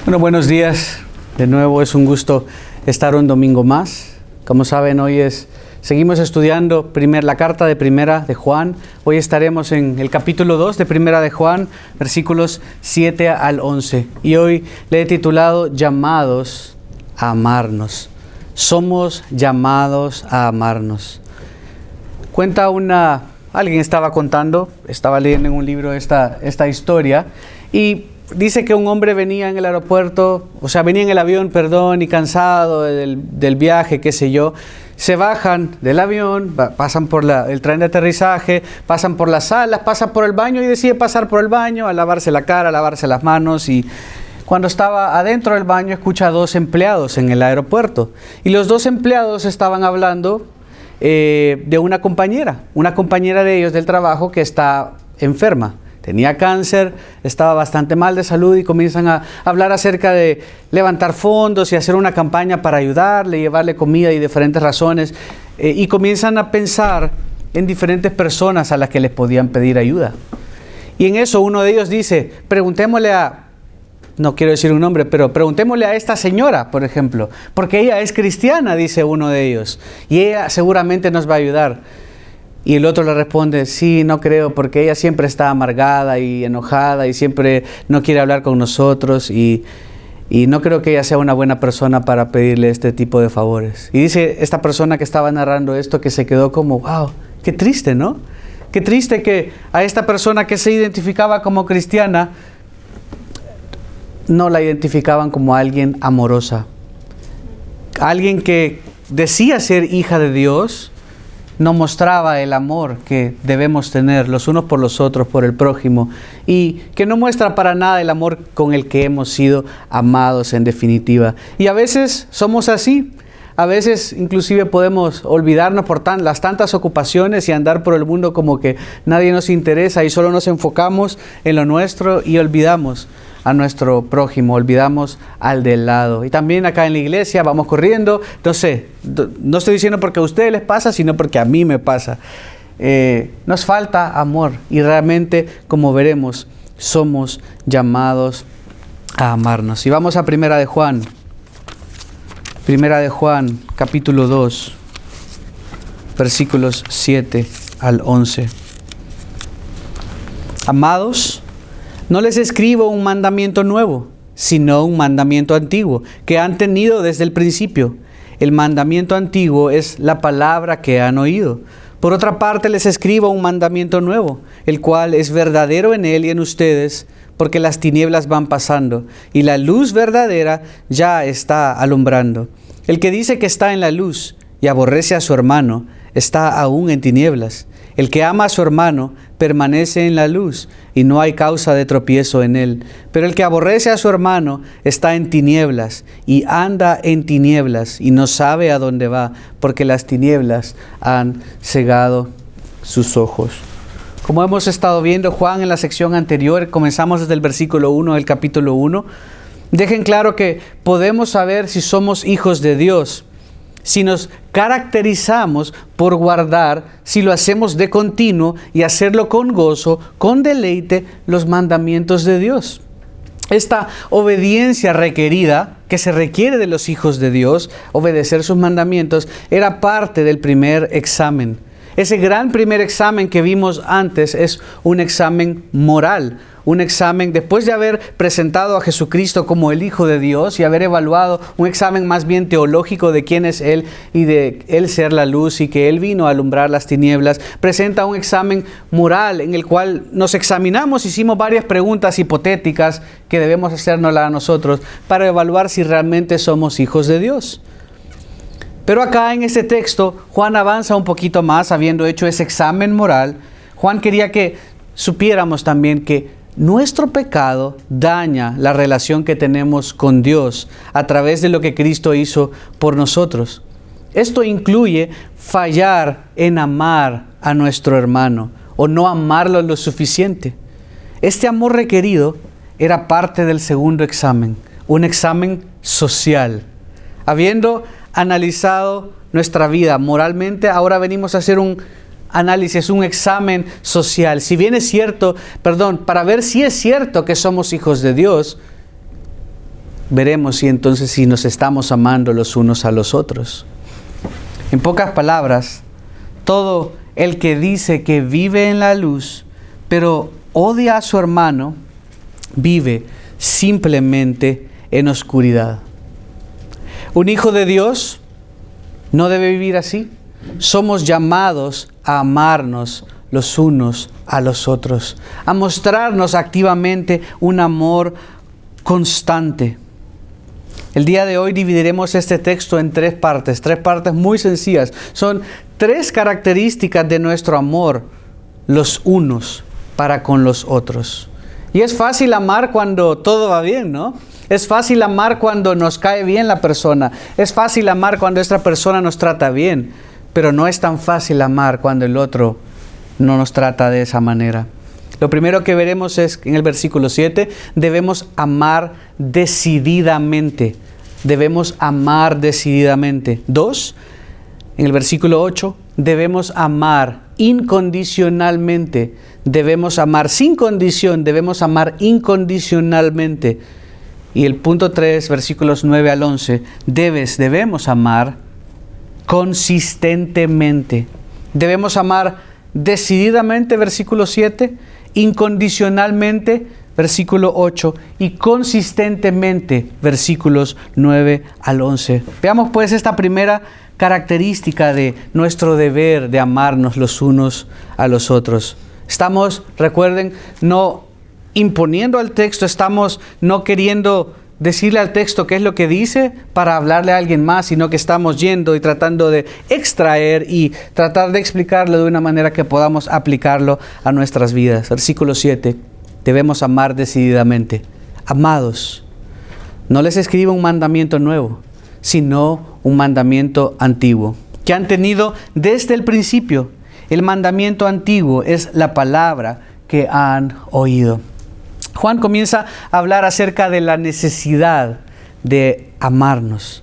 Bueno, buenos días. De nuevo es un gusto estar un domingo más. Como saben, seguimos estudiando la carta de Primera de Juan. Hoy estaremos en el capítulo 2 de Primera de Juan, versículos 7 al 11. Y hoy le he titulado Llamados a amarnos. Somos llamados a amarnos. Alguien estaba leyendo en un libro esta historia y dice que un hombre venía en el avión, y cansado del viaje, qué sé yo. Se bajan del avión, pasan por el tren de aterrizaje, pasan por las salas, pasan por el baño y decide pasar por el baño a lavarse la cara, a lavarse las manos. Y cuando estaba adentro del baño escucha a dos empleados en el aeropuerto. Y los dos empleados estaban hablando de una compañera de ellos del trabajo que está enferma. Tenía cáncer, estaba bastante mal de salud y comienzan a hablar acerca de levantar fondos y hacer una campaña para ayudarle, llevarle comida y diferentes razones. Y comienzan a pensar en diferentes personas a las que les podían pedir ayuda. Y en eso uno de ellos dice, preguntémosle a esta señora, por ejemplo, porque ella es cristiana, dice uno de ellos, y ella seguramente nos va a ayudar. Y el otro le responde, sí, no creo, porque ella siempre está amargada y enojada y siempre no quiere hablar con nosotros y no creo que ella sea una buena persona para pedirle este tipo de favores. Y dice esta persona que estaba narrando esto que se quedó como, wow, qué triste, ¿no? Qué triste que a esta persona que se identificaba como cristiana no la identificaban como alguien amorosa. Alguien que decía ser hija de Dios, no mostraba el amor que debemos tener los unos por los otros, por el prójimo, y que no muestra para nada el amor con el que hemos sido amados en definitiva. Y a veces somos así. A veces inclusive podemos olvidarnos por las tantas ocupaciones y andar por el mundo como que nadie nos interesa y solo nos enfocamos en lo nuestro y olvidamos a nuestro prójimo, olvidamos al del lado. Y también acá en la iglesia vamos corriendo, no estoy diciendo porque a ustedes les pasa, sino porque a mí me pasa. Nos falta amor y realmente, como veremos, somos llamados a amarnos. Y vamos a Primera de Juan, capítulo 2, versículos 7 al 11. Amados, no les escribo un mandamiento nuevo, sino un mandamiento antiguo, que han tenido desde el principio. El mandamiento antiguo es la palabra que han oído. Por otra parte, les escribo un mandamiento nuevo, el cual es verdadero en él y en ustedes, porque las tinieblas van pasando, y la luz verdadera ya está alumbrando. El que dice que está en la luz y aborrece a su hermano, está aún en tinieblas. El que ama a su hermano permanece en la luz y no hay causa de tropiezo en él. Pero el que aborrece a su hermano está en tinieblas y anda en tinieblas y no sabe a dónde va, porque las tinieblas han cegado sus ojos. Como hemos estado viendo, Juan, en la sección anterior, comenzamos desde el versículo 1 del capítulo 1, dejen claro que podemos saber si somos hijos de Dios si nos caracterizamos por guardar, si lo hacemos de continuo y hacerlo con gozo, con deleite, los mandamientos de Dios. Esta obediencia requerida, que se requiere de los hijos de Dios, obedecer sus mandamientos, era parte del primer examen. Ese gran primer examen que vimos antes es un examen moral, un examen después de haber presentado a Jesucristo como el Hijo de Dios y haber evaluado un examen más bien teológico de quién es Él y de Él ser la luz y que Él vino a alumbrar las tinieblas. Presenta un examen moral en el cual nos examinamos, hicimos varias preguntas hipotéticas que debemos hacérnoslas a nosotros para evaluar si realmente somos hijos de Dios. Pero acá en este texto, Juan avanza un poquito más, habiendo hecho ese examen moral. Juan quería que supiéramos también que nuestro pecado daña la relación que tenemos con Dios a través de lo que Cristo hizo por nosotros. Esto incluye fallar en amar a nuestro hermano o no amarlo lo suficiente. Este amor requerido era parte del segundo examen, un examen social. Habiendo analizado nuestra vida moralmente, ahora venimos a hacer un análisis, un examen social. Si bien es cierto, para ver si es cierto que somos hijos de Dios, veremos si nos estamos amando los unos a los otros. En pocas palabras, todo el que dice que vive en la luz, pero odia a su hermano, vive simplemente en oscuridad. Un hijo de Dios no debe vivir así. Somos llamados a amarnos los unos a los otros, a mostrarnos activamente un amor constante. El día de hoy dividiremos este texto en tres partes muy sencillas. Son 3 características de nuestro amor los unos para con los otros. Y es fácil amar cuando todo va bien, ¿no? Es fácil amar cuando nos cae bien la persona. Es fácil amar cuando esta persona nos trata bien. Pero no es tan fácil amar cuando el otro no nos trata de esa manera. Lo primero que veremos es en el versículo 7, debemos amar decididamente. Debemos amar decididamente. 2, en el versículo 8, debemos amar incondicionalmente. Debemos amar sin condición, debemos amar incondicionalmente. Y el punto 3, versículos 9 al 11, debemos amar consistentemente. Debemos amar decididamente, versículo 7, incondicionalmente, versículo 8, y consistentemente, versículos 9 al 11. Veamos pues esta primera característica de nuestro deber de amarnos los unos a los otros. Estamos, recuerden, no imponiendo al texto, estamos no queriendo decirle al texto qué es lo que dice para hablarle a alguien más, sino que estamos yendo y tratando de extraer y tratar de explicarlo de una manera que podamos aplicarlo a nuestras vidas. Versículo 7, debemos amar decididamente. Amados, no les escribo un mandamiento nuevo, sino un mandamiento antiguo, que han tenido desde el principio. El mandamiento antiguo es la palabra que han oído. Juan comienza a hablar acerca de la necesidad de amarnos,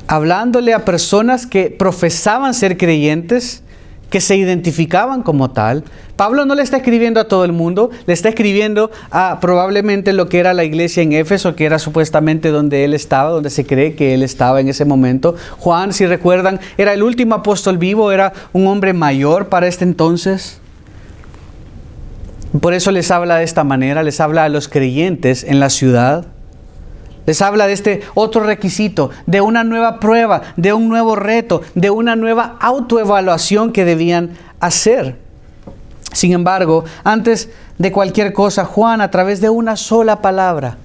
hablándole a personas que profesaban ser creyentes, que se identificaban como tal. Pablo no le está escribiendo a todo el mundo, le está escribiendo a probablemente lo que era la iglesia en Éfeso, que era supuestamente donde él estaba, donde se cree que él estaba en ese momento. Juan, si recuerdan, era el último apóstol vivo, era un hombre mayor para este entonces. Por eso les habla de esta manera, les habla a los creyentes en la ciudad. Les habla de este otro requisito, de una nueva prueba, de un nuevo reto, de una nueva autoevaluación que debían hacer. Sin embargo, antes de cualquier cosa, Juan, a través de una sola palabra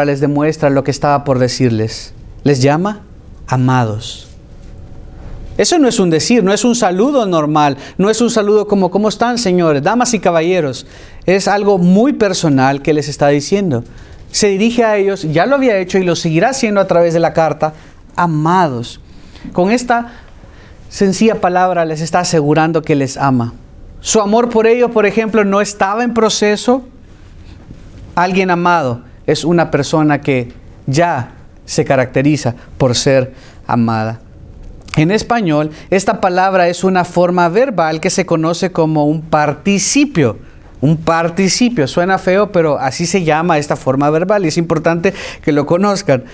les demuestra lo que estaba por decirles. Les llama amados. Eso no es un decir, no es un saludo normal, no es un saludo como ¿cómo están, señores, damas y caballeros? Es algo muy personal que les está diciendo. Se dirige a ellos, ya lo había hecho y lo seguirá haciendo a través de la carta, amados. Con esta sencilla palabra les está asegurando que les ama. Su amor por ellos, por ejemplo, no estaba en proceso. Alguien amado es una persona que ya se caracteriza por ser amada. En español, esta palabra es una forma verbal que se conoce como un participio. Un participio, suena feo, pero así se llama esta forma verbal y es importante que lo conozcan.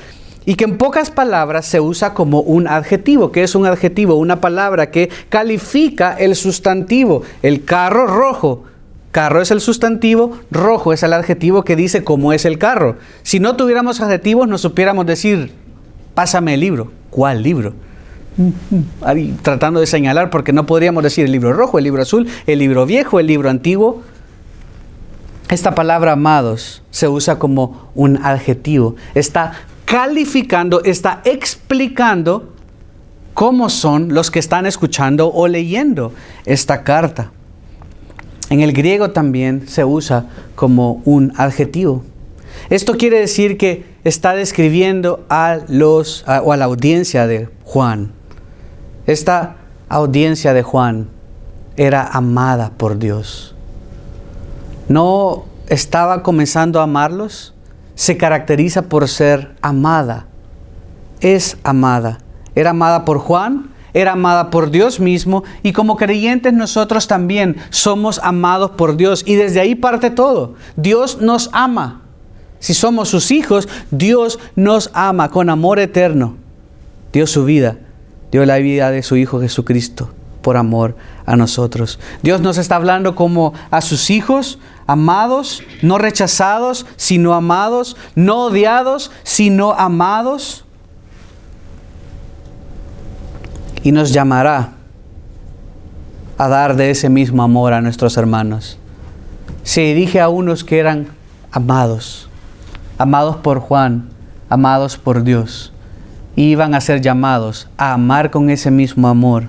Y que en pocas palabras se usa como un adjetivo. ¿Qué es un adjetivo? Una palabra que califica el sustantivo. El carro rojo. Carro es el sustantivo, rojo es el adjetivo que dice cómo es el carro. Si no tuviéramos adjetivos, no supiéramos decir, pásame el libro. ¿Cuál libro? Ahí, tratando de señalar, porque no podríamos decir el libro rojo, el libro azul, el libro viejo, el libro antiguo. Esta palabra amados se usa como un adjetivo. Está calificando, está explicando cómo son los que están escuchando o leyendo esta carta. En el griego también se usa como un adjetivo. Esto quiere decir que está describiendo a la audiencia de Juan. Esta audiencia de Juan era amada por Dios. No estaba comenzando a amarlos, se caracteriza por ser amada. Es amada. Era amada por Juan, era amada por Dios mismo, y como creyentes nosotros también somos amados por Dios, y desde ahí parte todo. Dios nos ama. Si somos sus hijos, Dios nos ama con amor eterno. Dio su vida, dio la vida de su Hijo Jesucristo por amor a nosotros. Dios nos está hablando como a sus hijos, amados, no rechazados, sino amados, no odiados, sino amados. Y nos llamará a dar de ese mismo amor a nuestros hermanos. Se dirige a unos que eran amados, amados por Juan, amados por Dios. Y iban a ser llamados a amar con ese mismo amor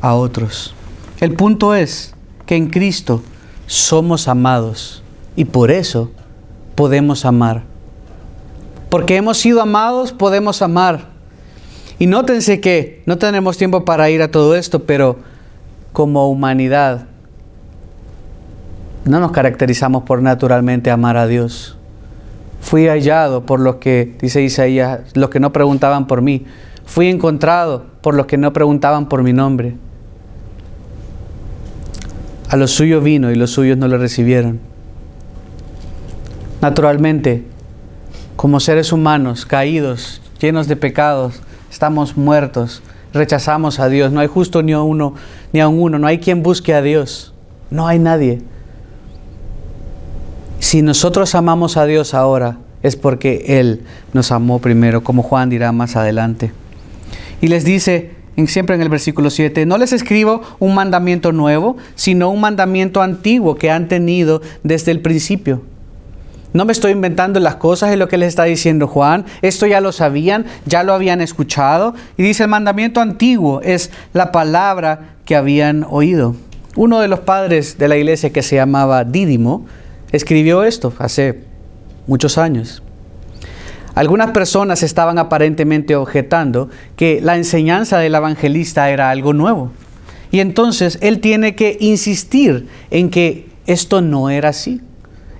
a otros. El punto es que en Cristo somos amados y por eso podemos amar. Porque hemos sido amados, podemos amar. Y nótense que no tenemos tiempo para ir a todo esto, pero como humanidad no nos caracterizamos por naturalmente amar a Dios. Fui hallado por los que, dice Isaías, los que no preguntaban por mí. Fui encontrado por los que no preguntaban por mi nombre. A los suyos vino y los suyos no lo recibieron. Naturalmente, como seres humanos, caídos, llenos de pecados, estamos muertos, rechazamos a Dios. No hay justo ni a uno, no hay quien busque a Dios. No hay nadie. Si nosotros amamos a Dios ahora, es porque Él nos amó primero, como Juan dirá más adelante. Y les dice, siempre en el versículo 7, no les escribo un mandamiento nuevo, sino un mandamiento antiguo que han tenido desde el principio. No me estoy inventando las cosas, es lo que les está diciendo Juan. Esto ya lo sabían, ya lo habían escuchado. Y dice, el mandamiento antiguo es la palabra que habían oído. Uno de los padres de la iglesia, que se llamaba Dídimo, escribió esto hace muchos años. Algunas personas estaban aparentemente objetando que la enseñanza del evangelista era algo nuevo. Y entonces él tiene que insistir en que esto no era así.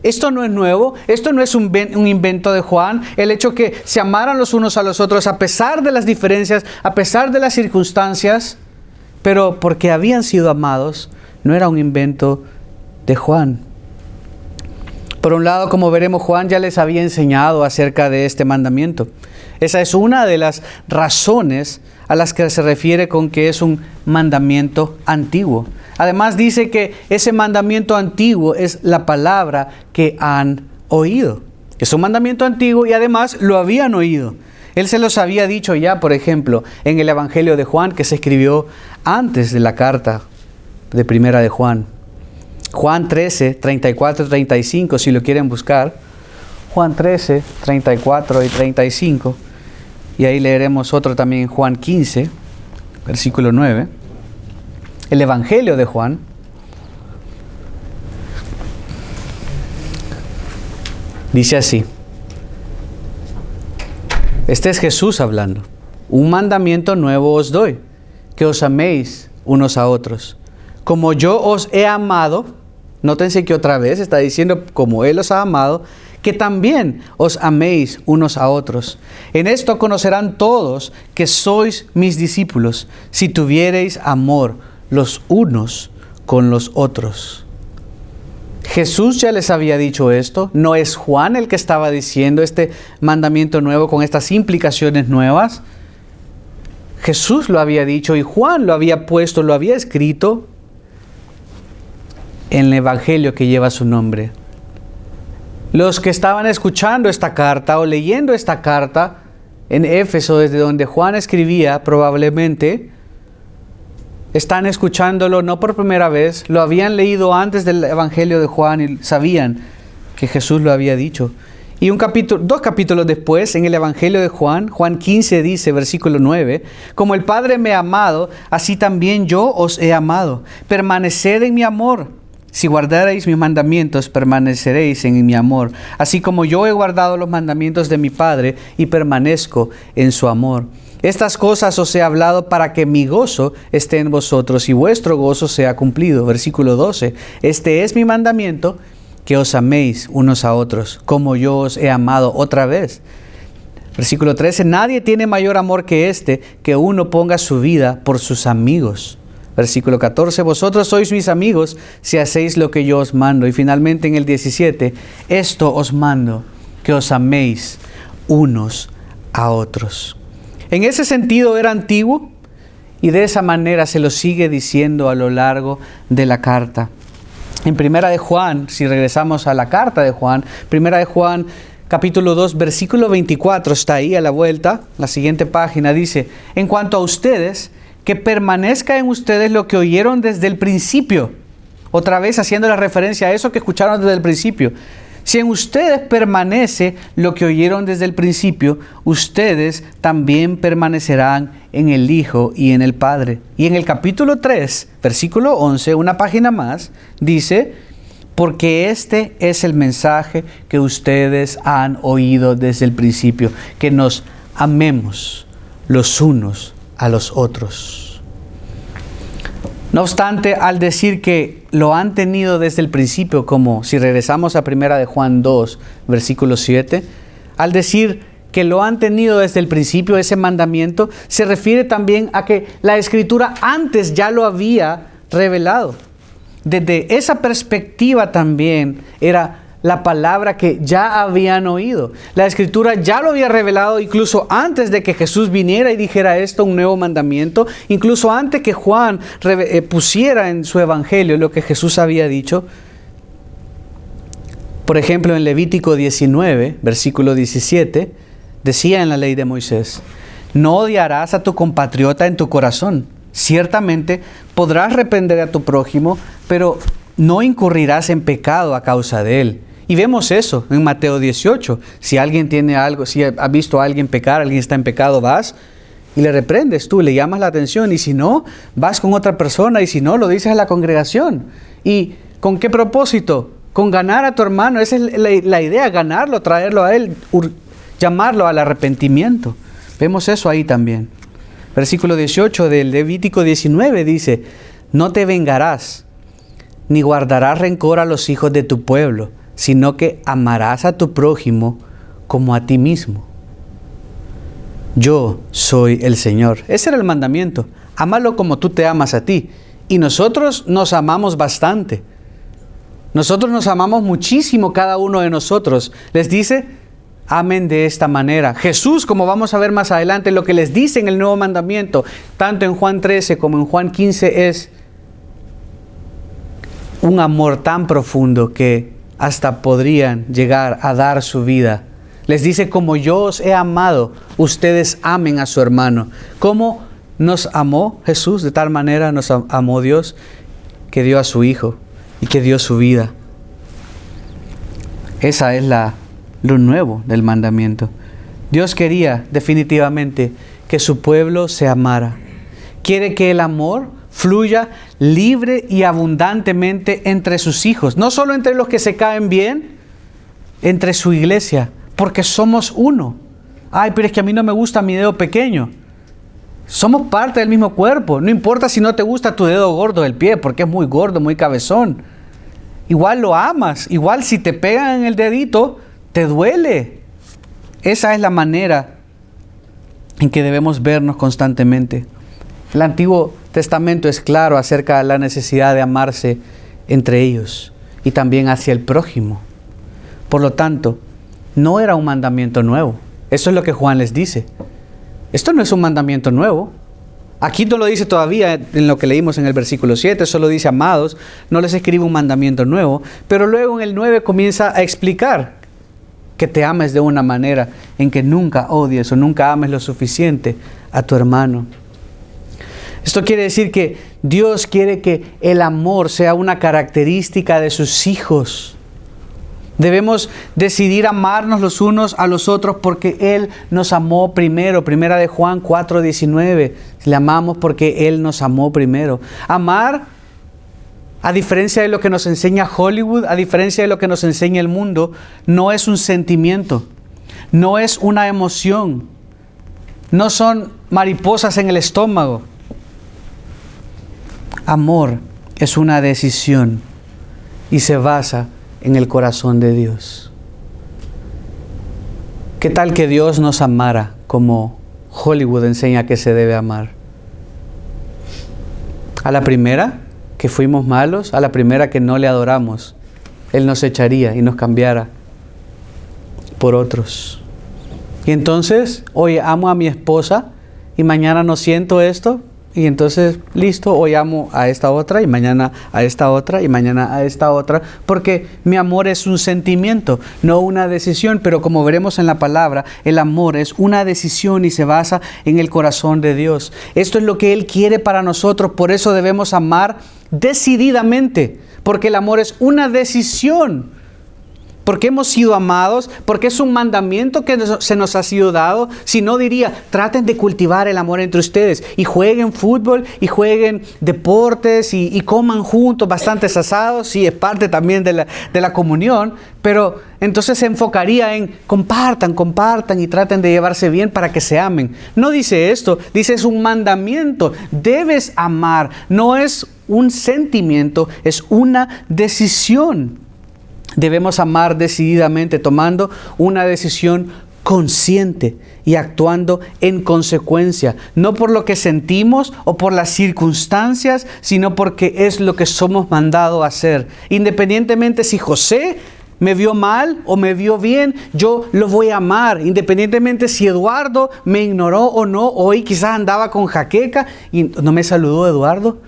Esto no es nuevo, esto no es un invento de Juan. El hecho que se amaran los unos a los otros a pesar de las diferencias, a pesar de las circunstancias, pero porque habían sido amados, no era un invento de Juan. Por un lado, como veremos, Juan ya les había enseñado acerca de este mandamiento. Esa es una de las razones a las que se refiere con que es un mandamiento antiguo. Además dice que ese mandamiento antiguo es la palabra que han oído. Es un mandamiento antiguo y además lo habían oído. Él se los había dicho ya, por ejemplo, en el Evangelio de Juan, que se escribió antes de la carta de Primera de Juan. Juan 13, 34 y 35, si lo quieren buscar. Juan 13, 34 y 35. Y ahí leeremos otro también, Juan 15, versículo 9. El Evangelio de Juan. Dice así. Este es Jesús hablando. Un mandamiento nuevo os doy, que os améis unos a otros. Como yo os he amado, nótense que otra vez está diciendo como Él os ha amado, que también os améis unos a otros. En esto conocerán todos que sois mis discípulos, si tuviereis amor los unos con los otros. Jesús ya les había dicho esto. No es Juan el que estaba diciendo este mandamiento nuevo con estas implicaciones nuevas. Jesús lo había dicho y Juan lo había puesto, lo había escrito en el Evangelio que lleva su nombre. Los que estaban escuchando esta carta o leyendo esta carta en Éfeso, desde donde Juan escribía probablemente, están escuchándolo no por primera vez, lo habían leído antes del Evangelio de Juan y sabían que Jesús lo había dicho. Y dos capítulos después, en el Evangelio de Juan, Juan 15 dice, versículo 9, como el Padre me ha amado, así también yo os he amado. Permaneced en mi amor. Si guardareis mis mandamientos, permaneceréis en mi amor, así como yo he guardado los mandamientos de mi Padre y permanezco en su amor. Estas cosas os he hablado para que mi gozo esté en vosotros y vuestro gozo sea cumplido. Versículo 12. Este es mi mandamiento, que os améis unos a otros, como yo os he amado. Otra vez, Versículo 13, nadie tiene mayor amor que este, que uno ponga su vida por sus amigos. Versículo 14, vosotros sois mis amigos si hacéis lo que yo os mando. Y finalmente en el 17, esto os mando, que os améis unos a otros. En ese sentido era antiguo y de esa manera se lo sigue diciendo a lo largo de la carta. En Primera de Juan, si regresamos a la carta de Juan, Primera de Juan, capítulo 2, versículo 24, está ahí a la vuelta, la siguiente página, dice, en cuanto a ustedes, que permanezca en ustedes lo que oyeron desde el principio. Otra vez haciendo la referencia a eso que escucharon desde el principio. Si en ustedes permanece lo que oyeron desde el principio, ustedes también permanecerán en el Hijo y en el Padre. Y en el capítulo 3, versículo 11, una página más, dice, porque este es el mensaje que ustedes han oído desde el principio, que nos amemos los unos a los otros. No obstante, al decir que lo han tenido desde el principio, como si regresamos a Primera de Juan 2, versículo 7, al decir que lo han tenido desde el principio, ese mandamiento, se refiere también a que la Escritura antes ya lo había revelado. Desde esa perspectiva también era la palabra que ya habían oído. La Escritura ya lo había revelado incluso antes de que Jesús viniera y dijera esto, un nuevo mandamiento, incluso antes que Juan pusiera en su evangelio lo que Jesús había dicho. Por ejemplo, en Levítico 19, versículo 17, decía en la ley de Moisés, no odiarás a tu compatriota en tu corazón. Ciertamente podrás reprender a tu prójimo, pero no incurrirás en pecado a causa de él. Y vemos eso en Mateo 18. Si alguien tiene algo, si ha visto a alguien pecar, alguien está en pecado, vas y le reprendes tú, le llamas la atención. Y si no, vas con otra persona. Y si no, lo dices a la congregación. ¿Y con qué propósito? Con ganar a tu hermano. Esa es la idea, ganarlo, traerlo a él, llamarlo al arrepentimiento. Vemos eso ahí también. Versículo 18 del Levítico 19 dice, no te vengarás, ni guardarás rencor a los hijos de tu pueblo, sino que amarás a tu prójimo como a ti mismo. Yo soy el Señor. Ese era el mandamiento. Ámalo como tú te amas a ti. Y nosotros nos amamos bastante. Nosotros nos amamos muchísimo cada uno de nosotros. Les dice, amen de esta manera. Jesús, como vamos a ver más adelante, lo que les dice en el nuevo mandamiento, tanto en Juan 13 como en Juan 15, es un amor tan profundo que hasta podrían llegar a dar su vida. Les dice, como yo os he amado, ustedes amen a su hermano. ¿Cómo nos amó Jesús? De tal manera nos amó Dios, que dio a su Hijo y que dio su vida. Esa es lo nuevo del mandamiento. Dios quería definitivamente que su pueblo se amara. Quiere que el amor fluya libre y abundantemente entre sus hijos. No solo entre los que se caen bien, entre su iglesia, porque somos uno. Ay, pero es que a mí no me gusta mi dedo pequeño. Somos parte del mismo cuerpo. No importa si no te gusta tu dedo gordo del pie, porque es muy gordo, muy cabezón. Igual lo amas. Igual si te pegan en el dedito, te duele. Esa es la manera en que debemos vernos constantemente. El Antiguo Testamento es claro acerca de la necesidad de amarse entre ellos y también hacia el prójimo. Por lo tanto, no era un mandamiento nuevo. Eso es lo que Juan les dice. Esto no es un mandamiento nuevo. Aquí no lo dice todavía en lo que leímos en el versículo 7, solo dice amados, no les escribe un mandamiento nuevo, pero luego en el 9 comienza a explicar que te ames de una manera en que nunca odies o nunca ames lo suficiente a tu hermano. Esto quiere decir que Dios quiere que el amor sea una característica de sus hijos. Debemos decidir amarnos los unos a los otros porque Él nos amó primero. Primera de Juan 4:19. Le amamos porque Él nos amó primero. Amar, a diferencia de lo que nos enseña Hollywood, a diferencia de lo que nos enseña el mundo, no es un sentimiento, no es una emoción, no son mariposas en el estómago. Amor es una decisión y se basa en el corazón de Dios. ¿Qué tal que Dios nos amara como Hollywood enseña que se debe amar? A la primera que fuimos malos, a la primera que no le adoramos, Él nos echaría y nos cambiara por otros. Y entonces, hoy amo a mi esposa y mañana no siento esto, y entonces, listo, hoy amo a esta otra y mañana a esta otra y mañana a esta otra, porque mi amor es un sentimiento, no una decisión. Pero como veremos en la palabra, el amor es una decisión y se basa en el corazón de Dios. Esto es lo que Él quiere para nosotros, por eso debemos amar decididamente, porque el amor es una decisión. Porque hemos sido amados, porque es un mandamiento que se nos ha sido dado. Si no, diría, traten de cultivar el amor entre ustedes y jueguen fútbol y jueguen deportes y coman juntos bastantes asados. Sí, es parte también de la comunión, pero entonces se enfocaría en compartan y traten de llevarse bien para que se amen. No dice esto, dice es un mandamiento. Debes amar, no es un sentimiento, es una decisión. Debemos amar decididamente, tomando una decisión consciente y actuando en consecuencia, no por lo que sentimos o por las circunstancias, sino porque es lo que somos mandados a hacer. Independientemente si José me vio mal o me vio bien, yo lo voy a amar. Independientemente si Eduardo me ignoró o no, hoy quizás andaba con jaqueca y no me saludó Eduardo.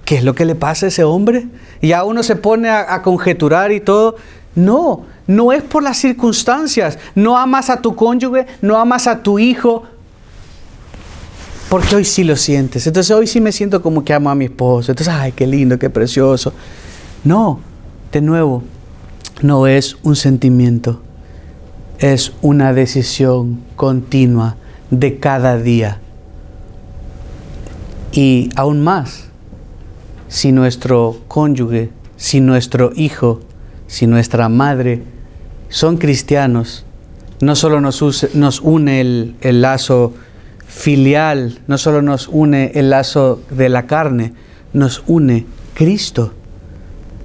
¿Qué es lo que le pasa a ese hombre? Y ya uno se pone a conjeturar y todo. No es por las circunstancias. No amas a tu cónyuge, no amas a tu hijo, porque hoy sí lo sientes. Entonces hoy sí me siento como que amo a mi esposo. Entonces, ay, qué lindo, qué precioso. No, de nuevo, no es un sentimiento. Es una decisión continua de cada día. Y aún más, si nuestro cónyuge, si nuestro hijo, si nuestra madre son cristianos, no solo nos une el lazo filial, no solo nos une el lazo de la carne, nos une Cristo.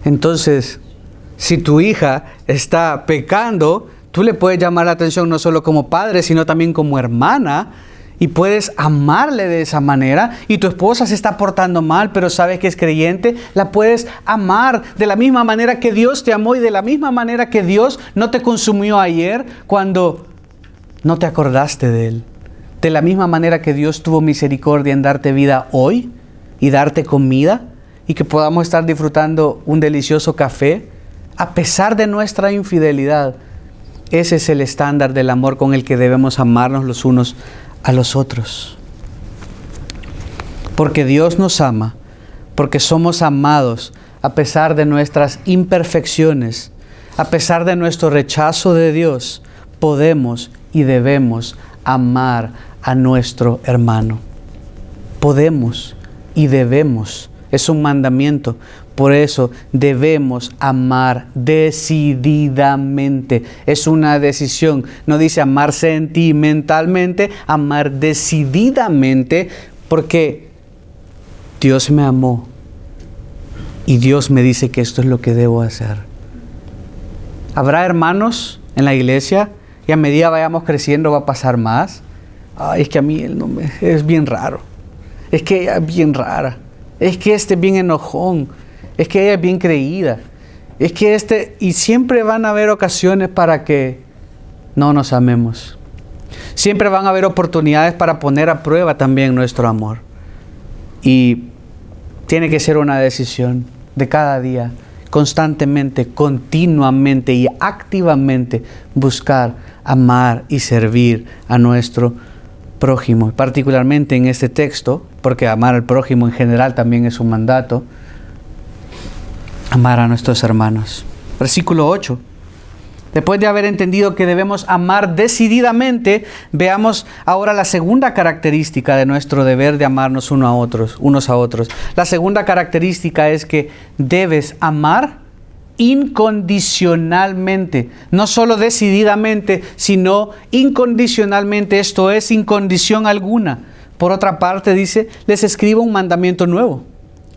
Entonces, si tu hija está pecando, tú le puedes llamar la atención no solo como padre, sino también como hermana, y puedes amarle de esa manera. Y tu esposa se está portando mal, pero sabes que es creyente, la puedes amar de la misma manera que Dios te amó y de la misma manera que Dios no te consumió ayer cuando no te acordaste de Él. De la misma manera que Dios tuvo misericordia en darte vida hoy y darte comida y que podamos estar disfrutando un delicioso café a pesar de nuestra infidelidad. Ese es el estándar del amor con el que debemos amarnos los unos a los otros. Porque Dios nos ama, porque somos amados a pesar de nuestras imperfecciones, a pesar de nuestro rechazo de Dios, podemos y debemos amar a nuestro hermano. Podemos y debemos. Es un mandamiento. Por eso debemos amar decididamente. Es una decisión. No dice amar sentimentalmente, amar decididamente, porque Dios me amó y Dios me dice que esto es lo que debo hacer. Habrá hermanos en la iglesia y a medida vayamos creciendo va a pasar más. Ay, es que a mí es bien raro. Es que ella es bien rara. Es que es bien enojón. Es que ella es bien creída. Es que y siempre van a haber ocasiones para que no nos amemos. Siempre van a haber oportunidades para poner a prueba también nuestro amor. Y tiene que ser una decisión de cada día, constantemente, continuamente y activamente buscar, amar y servir a nuestro prójimo. Particularmente en este texto, porque amar al prójimo en general también es un mandato, amar a nuestros hermanos. Versículo 8. Después de haber entendido que debemos amar decididamente, veamos ahora la segunda característica de nuestro deber de amarnos unos a otros. La segunda característica es que debes amar incondicionalmente. No solo decididamente, sino incondicionalmente. Esto es, sin condición alguna. Por otra parte, dice, les escribo un mandamiento nuevo,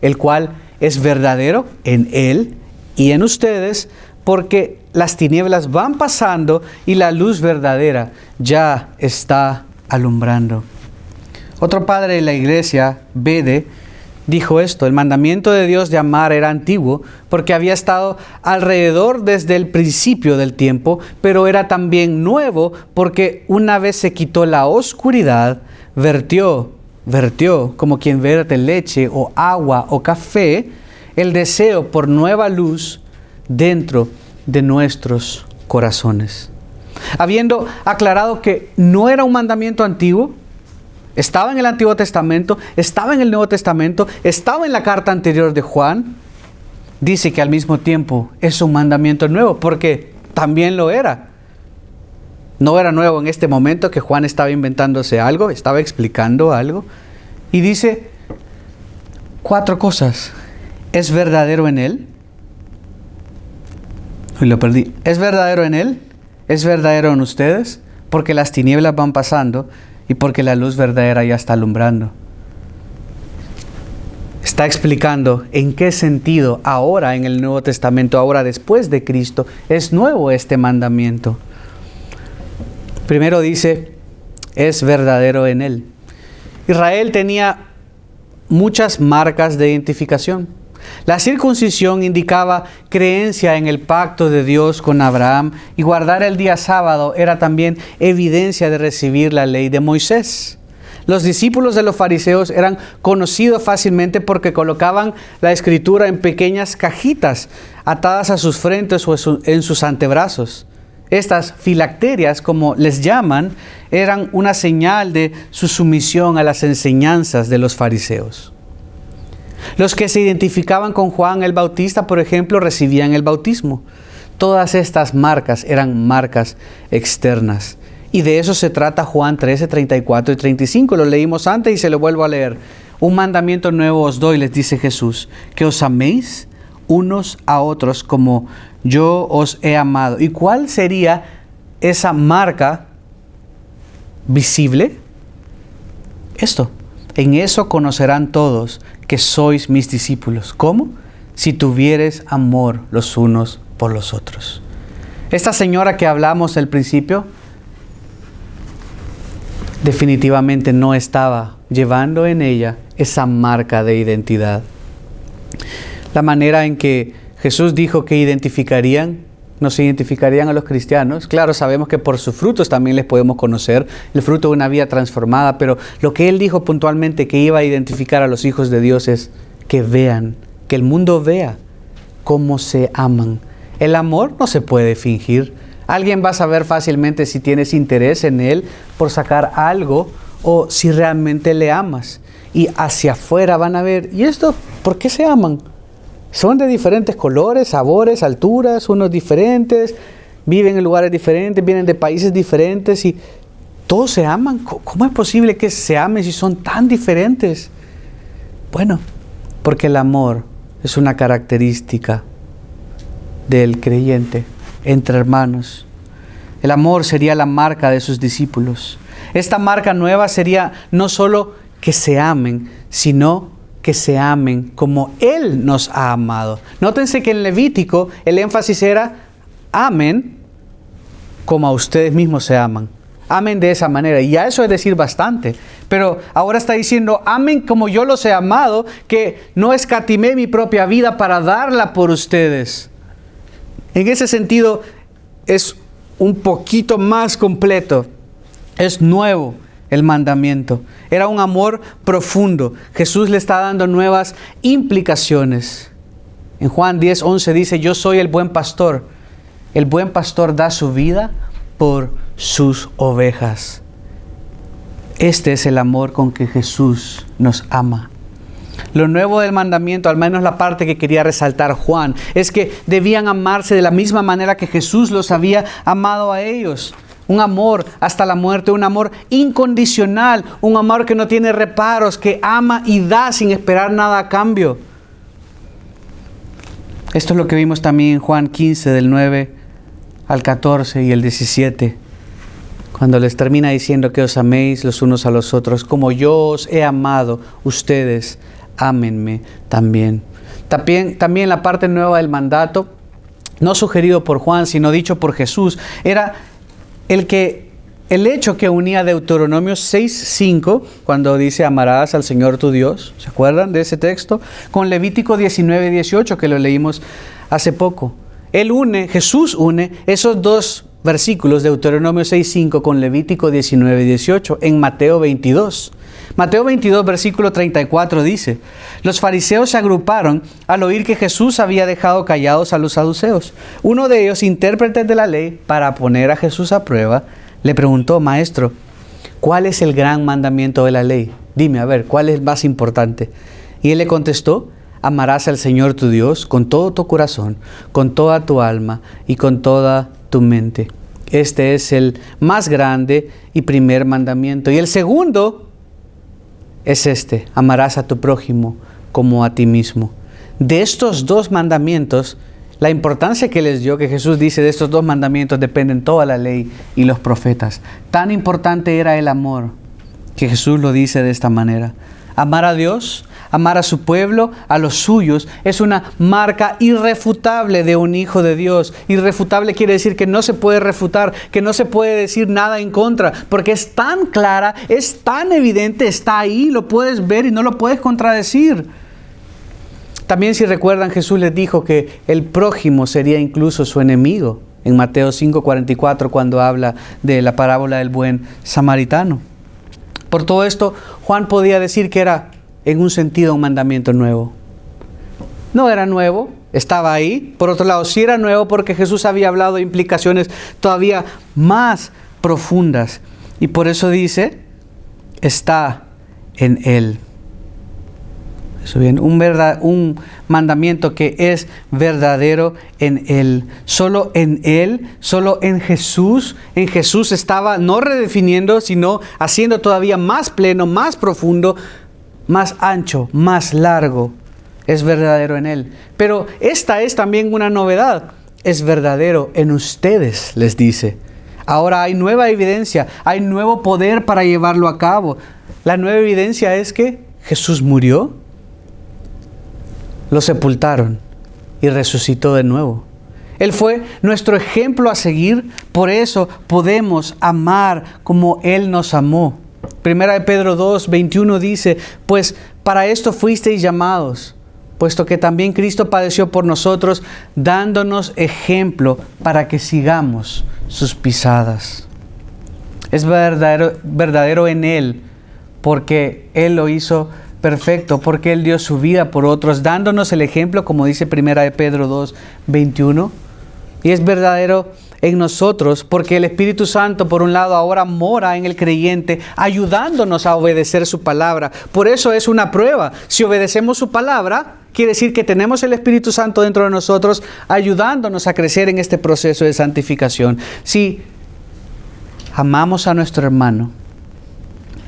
el cual es verdadero en Él y en ustedes, porque las tinieblas van pasando y la luz verdadera ya está alumbrando. Otro padre de la iglesia, Bede, dijo esto: el mandamiento de Dios de amar era antiguo porque había estado alrededor desde el principio del tiempo, pero era también nuevo porque una vez se quitó la oscuridad, vertió como quien vierte leche o agua o café, el deseo por nueva luz dentro de nuestros corazones. Habiendo aclarado que no era un mandamiento antiguo, estaba en el Antiguo Testamento, estaba en el Nuevo Testamento, estaba en la carta anterior de Juan, dice que al mismo tiempo es un mandamiento nuevo, porque también lo era. No era nuevo en este momento que Juan estaba inventándose algo, estaba explicando algo. Y dice 4 cosas. ¿Es verdadero en él? Uy, lo perdí. ¿Es verdadero en él? ¿Es verdadero en ustedes? Porque las tinieblas van pasando y porque la luz verdadera ya está alumbrando. Está explicando en qué sentido ahora en el Nuevo Testamento, ahora después de Cristo, es nuevo este mandamiento. Primero dice, es verdadero en él. Israel tenía muchas marcas de identificación. La circuncisión indicaba creencia en el pacto de Dios con Abraham, y guardar el día sábado era también evidencia de recibir la ley de Moisés. Los discípulos de los fariseos eran conocidos fácilmente porque colocaban la escritura en pequeñas cajitas atadas a sus frentes o en sus antebrazos. Estas filacterias, como les llaman, eran una señal de su sumisión a las enseñanzas de los fariseos. Los que se identificaban con Juan el Bautista, por ejemplo, recibían el bautismo. Todas estas marcas eran marcas externas. Y de eso se trata Juan 13, 34 y 35. Lo leímos antes y se lo vuelvo a leer. Un mandamiento nuevo os doy, les dice Jesús, que os améis unos a otros como yo os he amado. ¿Y cuál sería esa marca visible? Esto. En eso conocerán todos que sois mis discípulos. ¿Cómo? Si tuvieres amor los unos por los otros. Esta señora que hablamos al principio, definitivamente no estaba llevando en ella esa marca de identidad. La manera en que Jesús dijo que nos identificarían a los cristianos. Claro, sabemos que por sus frutos también les podemos conocer, el fruto de una vida transformada, pero lo que Él dijo puntualmente que iba a identificar a los hijos de Dios es que vean, que el mundo vea cómo se aman. El amor no se puede fingir. Alguien va a saber fácilmente si tienes interés en él por sacar algo o si realmente le amas. Y hacia afuera van a ver, ¿y esto por qué se aman? Son de diferentes colores, sabores, alturas, unos diferentes, viven en lugares diferentes, vienen de países diferentes y todos se aman. ¿Cómo es posible que se amen si son tan diferentes? Bueno, porque el amor es una característica del creyente entre hermanos. El amor sería la marca de sus discípulos. Esta marca nueva sería no solo que se amen, sino que se amen como Él nos ha amado. Nótense que en Levítico el énfasis era amen como a ustedes mismos se aman. Amen de esa manera. Y ya eso es decir bastante. Pero ahora está diciendo, amen como yo los he amado, que no escatimé mi propia vida para darla por ustedes. En ese sentido es un poquito más completo. Es nuevo el mandamiento. Era un amor profundo. Jesús le está dando nuevas implicaciones. En Juan 10:11 dice, yo soy el buen pastor. El buen pastor da su vida por sus ovejas. Este es el amor con que Jesús nos ama. Lo nuevo del mandamiento, al menos la parte que quería resaltar Juan, es que debían amarse de la misma manera que Jesús los había amado a ellos. Un amor hasta la muerte, un amor incondicional, un amor que no tiene reparos, que ama y da sin esperar nada a cambio. Esto es lo que vimos también en Juan 15, del 9 al 14 y el 17. Cuando les termina diciendo que os améis los unos a los otros, como yo os he amado, ustedes ámenme también. También la parte nueva del mandato no sugerido por Juan, sino dicho por Jesús, era el hecho que unía Deuteronomio 6:5, cuando dice amarás al Señor tu Dios, ¿se acuerdan de ese texto? Con Levítico 19:18, que lo leímos hace poco. Jesús une esos dos versículos, Deuteronomio 6:5 con Levítico 19:18, en Mateo 22. Mateo 22, versículo 34 dice: los fariseos se agruparon al oír que Jesús había dejado callados a los saduceos. Uno de ellos, intérprete de la ley, para poner a Jesús a prueba, le preguntó: Maestro, ¿cuál es el gran mandamiento de la ley? Dime, a ver, ¿cuál es el más importante? Y él le contestó: amarás al Señor tu Dios con todo tu corazón, con toda tu alma y con toda tu mente. Este es el más grande y primer mandamiento. Y el segundo es este: amarás a tu prójimo como a ti mismo. De estos dos mandamientos, la importancia que les dio, que Jesús dice, de estos dos mandamientos dependen toda la ley y los profetas. Tan importante era el amor, que Jesús lo dice de esta manera. Amar a Dios, amar a su pueblo, a los suyos, es una marca irrefutable de un hijo de Dios. Irrefutable quiere decir que no se puede refutar, que no se puede decir nada en contra, porque es tan clara, es tan evidente, está ahí, lo puedes ver y no lo puedes contradecir. También, si recuerdan, Jesús les dijo que el prójimo sería incluso su enemigo, en Mateo 5:44, cuando habla de la parábola del buen samaritano. Por todo esto, Juan podía decir que era, en un sentido, un mandamiento nuevo. No era nuevo, estaba ahí. Por otro lado, sí era nuevo porque Jesús había hablado de implicaciones todavía más profundas. Y por eso dice, está en Él. Eso bien, un mandamiento que es verdadero en Él. Solo en Él, solo en Jesús. En Jesús estaba no redefiniendo, sino haciendo todavía más pleno, más profundo, más ancho, más largo. Es verdadero en Él. Pero esta es también una novedad. Es verdadero en ustedes, les dice. Ahora hay nueva evidencia, hay nuevo poder para llevarlo a cabo. La nueva evidencia es que Jesús murió, lo sepultaron y resucitó de nuevo. Él fue nuestro ejemplo a seguir, por eso podemos amar como Él nos amó. Primera de Pedro 2:21 dice: pues para esto fuisteis llamados, puesto que también Cristo padeció por nosotros, dándonos ejemplo para que sigamos sus pisadas. Es verdadero en Él, porque Él lo hizo perfecto, porque Él dio su vida por otros, dándonos el ejemplo, como dice Primera de Pedro 2:21. Y es verdadero en nosotros, porque el Espíritu Santo, por un lado, ahora mora en el creyente, ayudándonos a obedecer su palabra. Por eso es una prueba. Si obedecemos su palabra, quiere decir que tenemos el Espíritu Santo dentro de nosotros, ayudándonos a crecer en este proceso de santificación. Si amamos a nuestro hermano,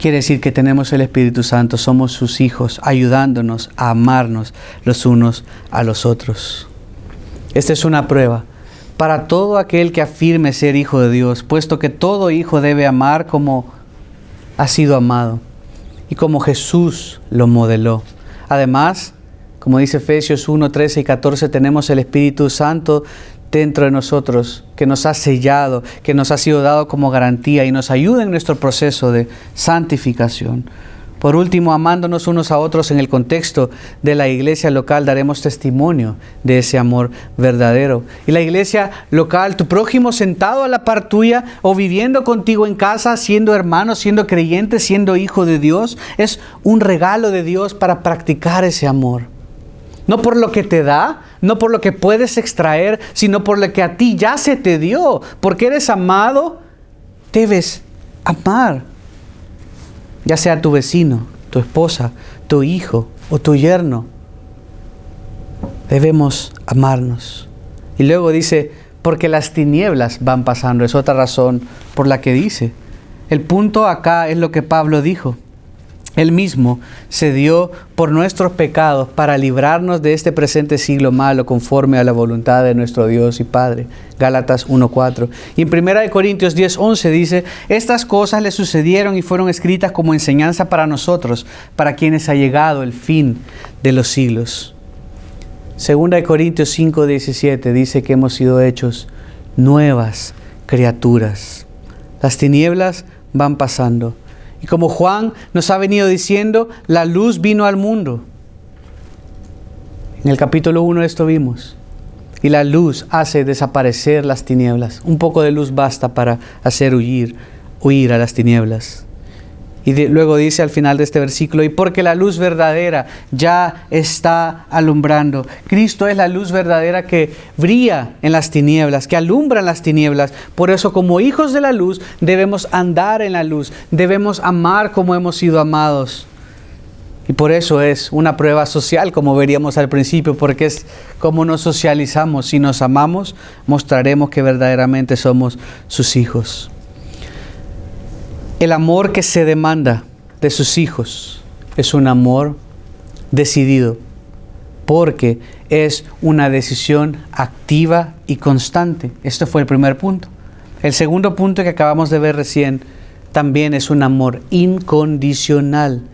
quiere decir que tenemos el Espíritu Santo, somos sus hijos, ayudándonos a amarnos los unos a los otros. Esta es una prueba para todo aquel que afirme ser hijo de Dios, puesto que todo hijo debe amar como ha sido amado y como Jesús lo modeló. Además, como dice Efesios 1:13 y 14, tenemos el Espíritu Santo dentro de nosotros, que nos ha sellado, que nos ha sido dado como garantía y nos ayuda en nuestro proceso de santificación. Por último, amándonos unos a otros en el contexto de la iglesia local, daremos testimonio de ese amor verdadero. Y la iglesia local, tu prójimo sentado a la par tuya o viviendo contigo en casa, siendo hermano, siendo creyente, siendo hijo de Dios, es un regalo de Dios para practicar ese amor. No por lo que te da, no por lo que puedes extraer, sino por lo que a ti ya se te dio. Porque eres amado, debes amar. Ya sea tu vecino, tu esposa, tu hijo o tu yerno. Debemos amarnos. Y luego dice, porque las tinieblas van pasando. Es otra razón por la que dice. El punto acá es lo que Pablo dijo. Él mismo se dio por nuestros pecados para librarnos de este presente siglo malo conforme a la voluntad de nuestro Dios y Padre. Gálatas 1:4. Y en 1 Corintios 10:11 dice, estas cosas le sucedieron y fueron escritas como enseñanza para nosotros, para quienes ha llegado el fin de los siglos. 2 Corintios 5:17 dice que hemos sido hechos nuevas criaturas. Las tinieblas van pasando. Y como Juan nos ha venido diciendo, la luz vino al mundo. En el capítulo 1 esto vimos. Y la luz hace desaparecer las tinieblas. Un poco de luz basta para hacer huir a las tinieblas. Y luego dice al final de este versículo, y porque la luz verdadera ya está alumbrando. Cristo es la luz verdadera que brilla en las tinieblas, que alumbra en las tinieblas. Por eso, como hijos de la luz, debemos andar en la luz, debemos amar como hemos sido amados. Y por eso es una prueba social, como veríamos al principio, porque es como nos socializamos. Si nos amamos, mostraremos que verdaderamente somos sus hijos. El amor que se demanda de sus hijos es un amor decidido, porque es una decisión activa y constante. Este fue el primer punto. El segundo punto que acabamos de ver recién también es un amor incondicional.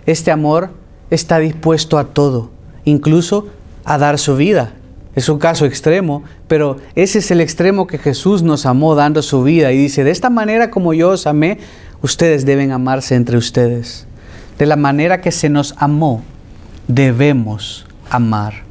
Este amor está dispuesto a todo, incluso a dar su vida. Es un caso extremo, pero ese es el extremo que Jesús nos amó dando su vida. Y dice, de esta manera como yo os amé, ustedes deben amarse entre ustedes. De la manera que se nos amó, debemos amar.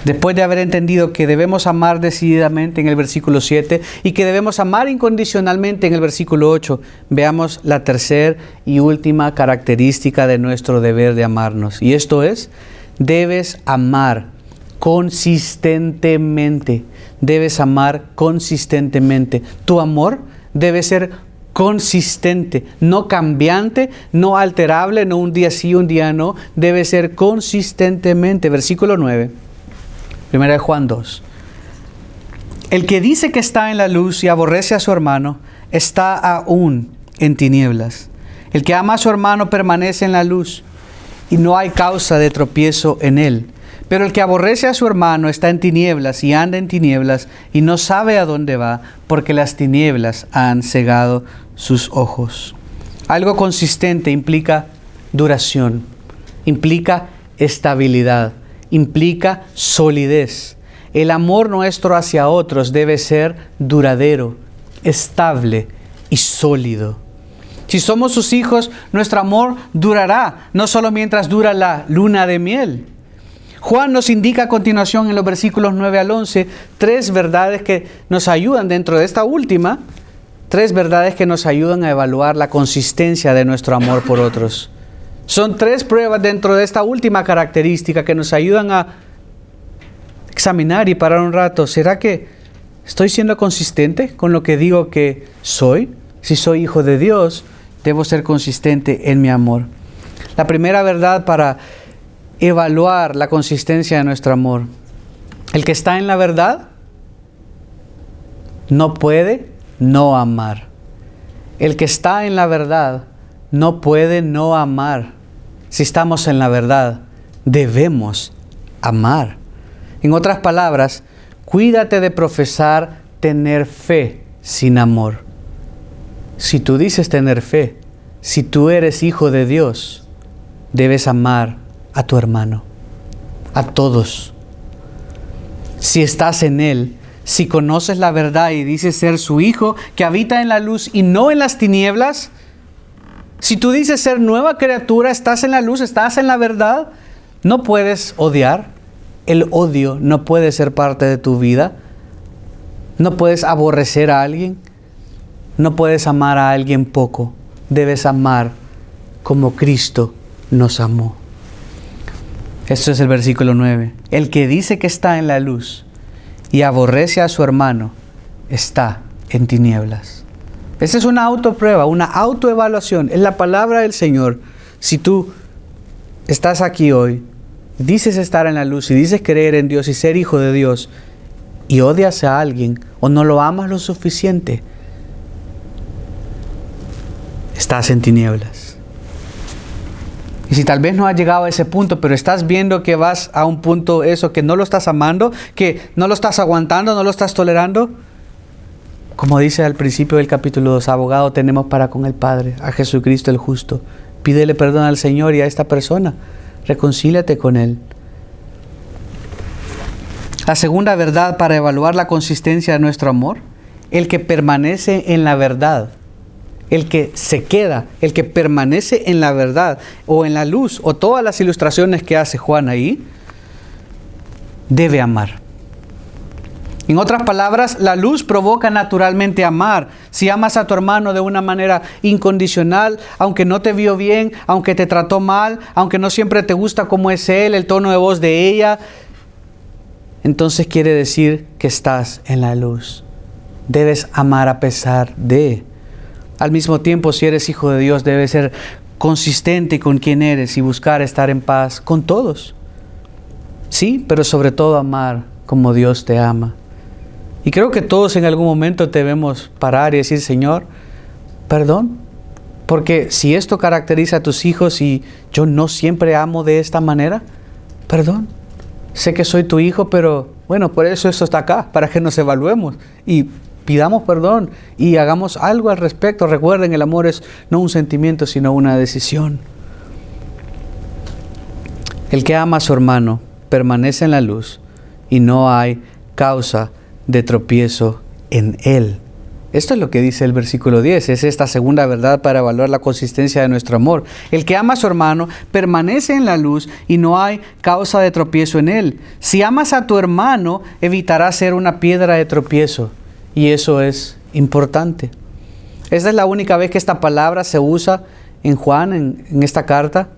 Después de haber entendido que debemos amar decididamente en el versículo 7 y que debemos amar incondicionalmente en el versículo 8, veamos la tercera y última característica de nuestro deber de amarnos. Y esto es, debes amar consistentemente. Debes amar consistentemente. Tu amor debe ser consistente, no cambiante, no alterable, no un día sí, un día no. Debe ser consistentemente. Versículo 9. 1 Juan 2. El que dice que está en la luz y aborrece a su hermano, está aún en tinieblas. El que ama a su hermano permanece en la luz y no hay causa de tropiezo en él. Pero el que aborrece a su hermano está en tinieblas y anda en tinieblas y no sabe a dónde va, porque las tinieblas han cegado sus ojos. Algo consistente implica duración, implica estabilidad, implica solidez. El amor nuestro hacia otros debe ser duradero, estable y sólido. Si somos sus hijos, nuestro amor durará, no solo mientras dura la luna de miel. Juan nos indica a continuación en los versículos 9 al 11 tres verdades que nos ayudan dentro de esta última, tres verdades que nos ayudan a evaluar la consistencia de nuestro amor por otros. Son tres pruebas dentro de esta última característica que nos ayudan a examinar y parar un rato. ¿Será que estoy siendo consistente con lo que digo que soy? Si soy hijo de Dios, debo ser consistente en mi amor. La primera verdad para evaluar la consistencia de nuestro amor. El que está en la verdad no puede no amar. El que está en la verdad no puede no amar. Si estamos en la verdad, debemos amar. En otras palabras, cuídate de profesar tener fe sin amor. Si tú dices tener fe, si tú eres hijo de Dios, debes amar a tu hermano, a todos. Si estás en Él, si conoces la verdad y dices ser su hijo que habita en la luz y no en las tinieblas, si tú dices ser nueva criatura, estás en la luz, estás en la verdad, no puedes odiar. El odio no puede ser parte de tu vida. No puedes aborrecer a alguien. No puedes amar a alguien poco. Debes amar como Cristo nos amó. Esto es el versículo 9. El que dice que está en la luz y aborrece a su hermano, está en tinieblas. Esa es una autoprueba, una autoevaluación. Es la palabra del Señor. Si tú estás aquí hoy, dices estar en la luz y dices creer en Dios y ser hijo de Dios y odias a alguien o no lo amas lo suficiente, estás en tinieblas. Y si tal vez no has llegado a ese punto, pero estás viendo que vas a un punto eso, que no lo estás amando, que no lo estás aguantando, no lo estás tolerando, como dice al principio del capítulo 2, abogado tenemos para con el Padre, a Jesucristo el justo. Pídele perdón al Señor y a esta persona. Reconcíliate con Él. La segunda verdad para evaluar la consistencia de nuestro amor, el que permanece en la verdad, el que se queda, el que permanece en la verdad o en la luz, o todas las ilustraciones que hace Juan ahí, debe amar. En otras palabras, la luz provoca naturalmente amar. Si amas a tu hermano de una manera incondicional, aunque no te vio bien, aunque te trató mal, aunque no siempre te gusta cómo es él, el tono de voz de ella, entonces quiere decir que estás en la luz. Debes amar a pesar de. Al mismo tiempo, si eres hijo de Dios, debes ser consistente con quien eres y buscar estar en paz con todos. Sí, pero sobre todo amar como Dios te ama. Y creo que todos en algún momento debemos parar y decir, Señor, perdón, porque si esto caracteriza a tus hijos y yo no siempre amo de esta manera, perdón. Sé que soy tu hijo, pero bueno, por eso esto está acá, para que nos evaluemos y pidamos perdón y hagamos algo al respecto. Recuerden, el amor es no un sentimiento, sino una decisión. El que ama a su hermano permanece en la luz y no hay causa de tropiezo en él. Esto es lo que dice el versículo 10. Es esta segunda verdad para evaluar la consistencia de nuestro amor. El que ama a su hermano permanece en la luz y no hay causa de tropiezo en él. Si amas a tu hermano, evitarás ser una piedra de tropiezo. Y eso es importante. Esta es la única vez que esta palabra se usa en Juan, en esta carta.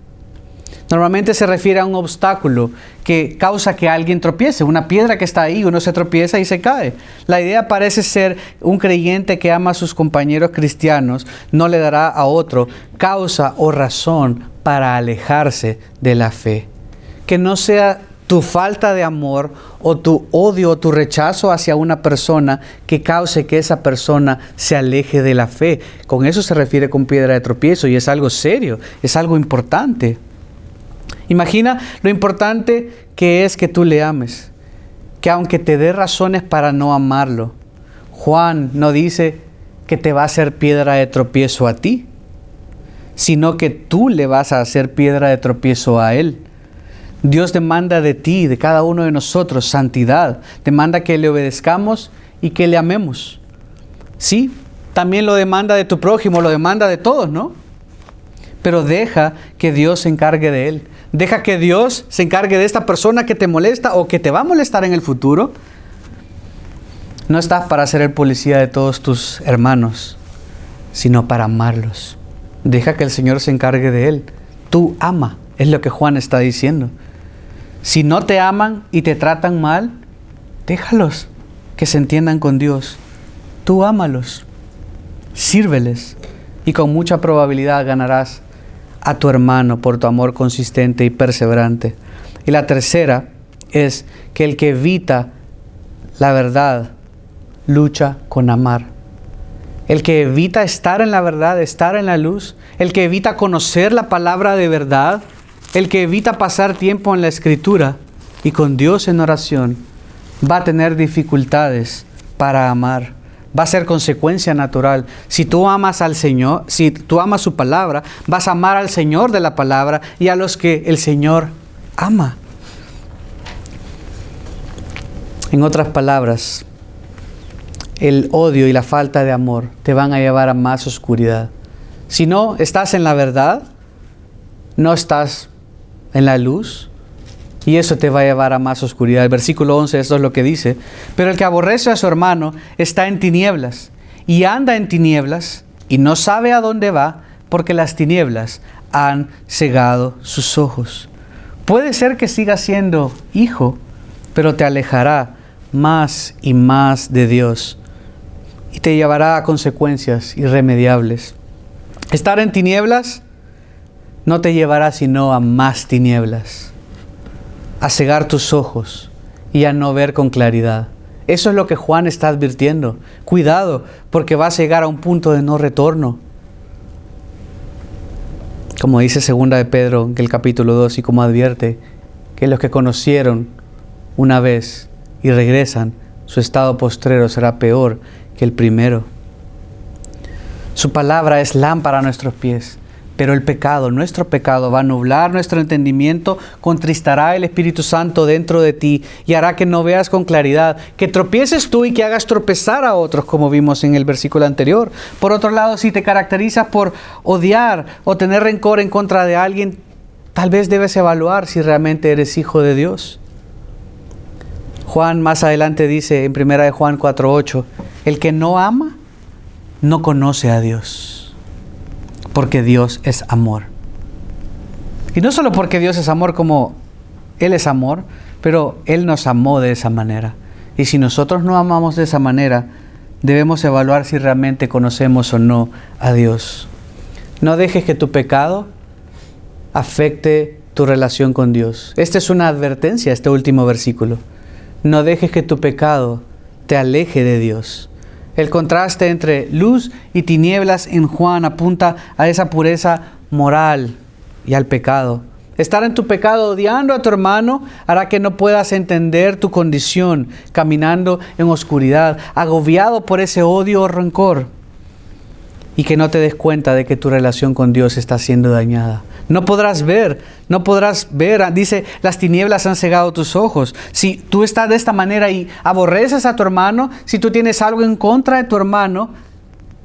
Normalmente se refiere a un obstáculo que causa que alguien tropiece, una piedra que está ahí, uno se tropieza y se cae. La idea parece ser un creyente que ama a sus compañeros cristianos, no le dará a otro causa o razón para alejarse de la fe. Que no sea tu falta de amor o tu odio o tu rechazo hacia una persona que cause que esa persona se aleje de la fe. Con eso se refiere con piedra de tropiezo y es algo serio, es algo importante. Imagina lo importante que es que tú le ames, que aunque te dé razones para no amarlo, Juan no dice que te va a hacer piedra de tropiezo a ti, sino que tú le vas a hacer piedra de tropiezo a él. Dios demanda de ti, de cada uno de nosotros, santidad. Demanda que le obedezcamos y que le amemos. Sí, también lo demanda de tu prójimo, lo demanda de todos, ¿no? Pero deja que Dios se encargue de él. Deja que Dios se encargue de esta persona que te molesta o que te va a molestar en el futuro. No estás para ser el policía de todos tus hermanos, sino para amarlos. Deja que el Señor se encargue de él. Tú ama, es lo que Juan está diciendo. Si no te aman y te tratan mal, déjalos que se entiendan con Dios. Tú ámalos, sírveles y con mucha probabilidad ganarás a tu hermano por tu amor consistente y perseverante. Y la tercera es que el que evita la verdad lucha con amar. El que evita estar en la verdad, estar en la luz, el que evita conocer la palabra de verdad, el que evita pasar tiempo en la Escritura y con Dios en oración, va a tener dificultades para amar. Va a ser consecuencia natural. Si tú amas al Señor, si tú amas su palabra, vas a amar al Señor de la palabra y a los que el Señor ama. En otras palabras, el odio y la falta de amor te van a llevar a más oscuridad. Si no estás en la verdad, no estás en la luz, y eso te va a llevar a más oscuridad. El versículo 11, eso es lo que dice. Pero el que aborrece a su hermano está en tinieblas, y anda en tinieblas, y no sabe a dónde va, porque las tinieblas han cegado sus ojos. Puede ser que sigas siendo hijo, pero te alejará más y más de Dios, y te llevará a consecuencias irremediables. Estar en tinieblas no te llevará sino a más tinieblas, a cegar tus ojos y a no ver con claridad. Eso es lo que Juan está advirtiendo. Cuidado, porque vas a llegar a un punto de no retorno. Como dice 2 de Pedro, en el capítulo 2, y como advierte, que los que conocieron una vez y regresan, su estado postrero será peor que el primero. Su palabra es lámpara a nuestros pies, Pero el pecado, nuestro pecado, va a nublar nuestro entendimiento, contristará el Espíritu Santo dentro de ti y hará que no veas con claridad, que tropieces tú y que hagas tropezar a otros, como vimos en el versículo anterior. Por otro lado, si te caracterizas por odiar o tener rencor en contra de alguien, tal vez debes evaluar si realmente eres hijo de Dios. Juan más adelante dice en 1 Juan 4:8, el que no ama, no conoce a Dios. Porque Dios es amor. Y no solo porque Dios es amor como Él es amor, pero Él nos amó de esa manera. Y si nosotros no amamos de esa manera, debemos evaluar si realmente conocemos o no a Dios. No dejes que tu pecado afecte tu relación con Dios. Esta es una advertencia, este último versículo. No dejes que tu pecado te aleje de Dios. El contraste entre luz y tinieblas en Juan apunta a esa pureza moral y al pecado. Estar en tu pecado odiando a tu hermano hará que no puedas entender tu condición, caminando en oscuridad, agobiado por ese odio o rencor, y que no te des cuenta de que tu relación con Dios está siendo dañada. No podrás ver, dice, las tinieblas han cegado tus ojos. Si tú estás de esta manera y aborreces a tu hermano, si tú tienes algo en contra de tu hermano,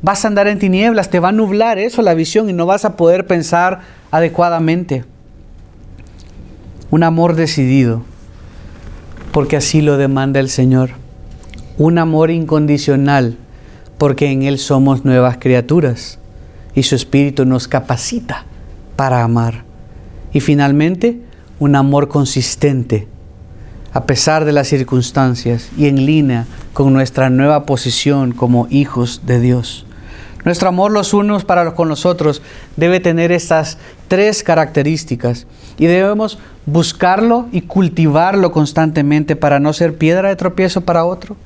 vas a andar en tinieblas, te va a nublar eso, la visión, y no vas a poder pensar adecuadamente. Un amor decidido, porque así lo demanda el Señor. Un amor incondicional, porque en Él somos nuevas criaturas y su Espíritu nos capacita para amar. Y finalmente, un amor consistente, a pesar de las circunstancias y en línea con nuestra nueva posición como hijos de Dios. Nuestro amor los unos para con los otros debe tener estas 3 características y debemos buscarlo y cultivarlo constantemente para no ser piedra de tropiezo para otro,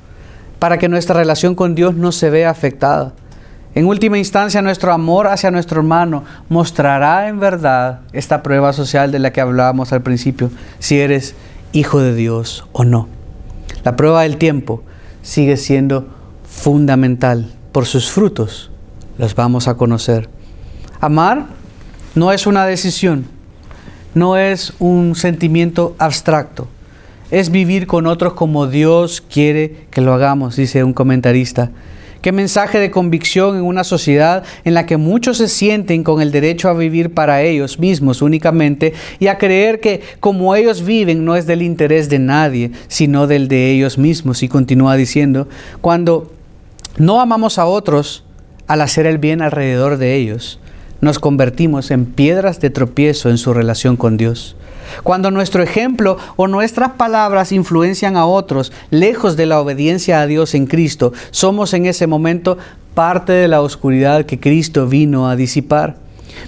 para que nuestra relación con Dios no se vea afectada. En última instancia, nuestro amor hacia nuestro hermano mostrará en verdad esta prueba social de la que hablábamos al principio, si eres hijo de Dios o no. La prueba del tiempo sigue siendo fundamental. Por sus frutos los vamos a conocer. Amar no es una decisión, no es un sentimiento abstracto. Es vivir con otros como Dios quiere que lo hagamos, dice un comentarista. Qué mensaje de convicción en una sociedad en la que muchos se sienten con el derecho a vivir para ellos mismos únicamente y a creer que como ellos viven no es del interés de nadie, sino del de ellos mismos. Y continúa diciendo, cuando no amamos a otros al hacer el bien alrededor de ellos, nos convertimos en piedras de tropiezo en su relación con Dios. Cuando nuestro ejemplo o nuestras palabras influencian a otros, lejos de la obediencia a Dios en Cristo, somos en ese momento parte de la oscuridad que Cristo vino a disipar.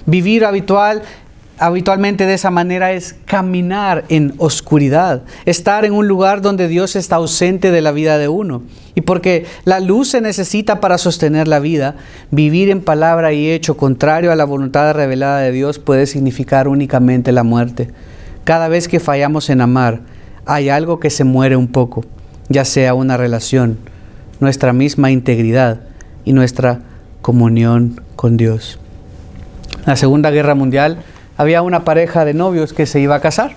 Vivir habitualmente de esa manera es caminar en oscuridad, estar en un lugar donde Dios está ausente de la vida de uno. Y porque la luz se necesita para sostener la vida, vivir en palabra y hecho contrario a la voluntad revelada de Dios puede significar únicamente la muerte. Cada vez que fallamos en amar, hay algo que se muere un poco, ya sea una relación, nuestra misma integridad y nuestra comunión con Dios. En la Segunda Guerra Mundial había una pareja de novios que se iba a casar.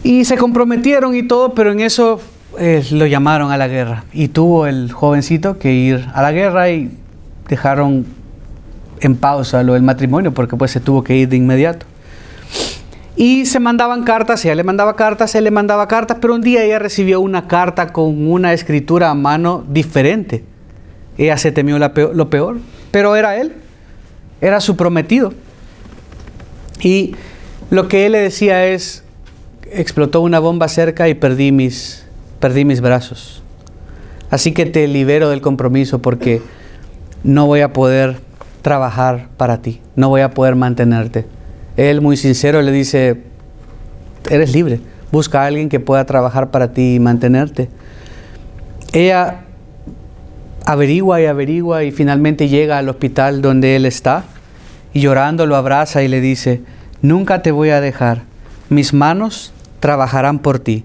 Y se comprometieron y todo, pero en eso lo llamaron a la guerra. Y tuvo el jovencito que ir a la guerra y dejaron en pausa lo del matrimonio porque pues se tuvo que ir de inmediato. Y se mandaban cartas, ella le mandaba cartas, él le mandaba cartas, pero un día ella recibió una carta con una escritura a mano diferente. Ella se temió lo peor, pero era él, era su prometido. Y lo que él le decía es, explotó una bomba cerca y perdí mis brazos. Así que te libero del compromiso porque no voy a poder trabajar para ti, no voy a poder mantenerte. Él, muy sincero, le dice, eres libre, busca a alguien que pueda trabajar para ti y mantenerte. Ella averigua y finalmente llega al hospital donde él está y llorando lo abraza y le dice, nunca te voy a dejar, mis manos trabajarán por ti,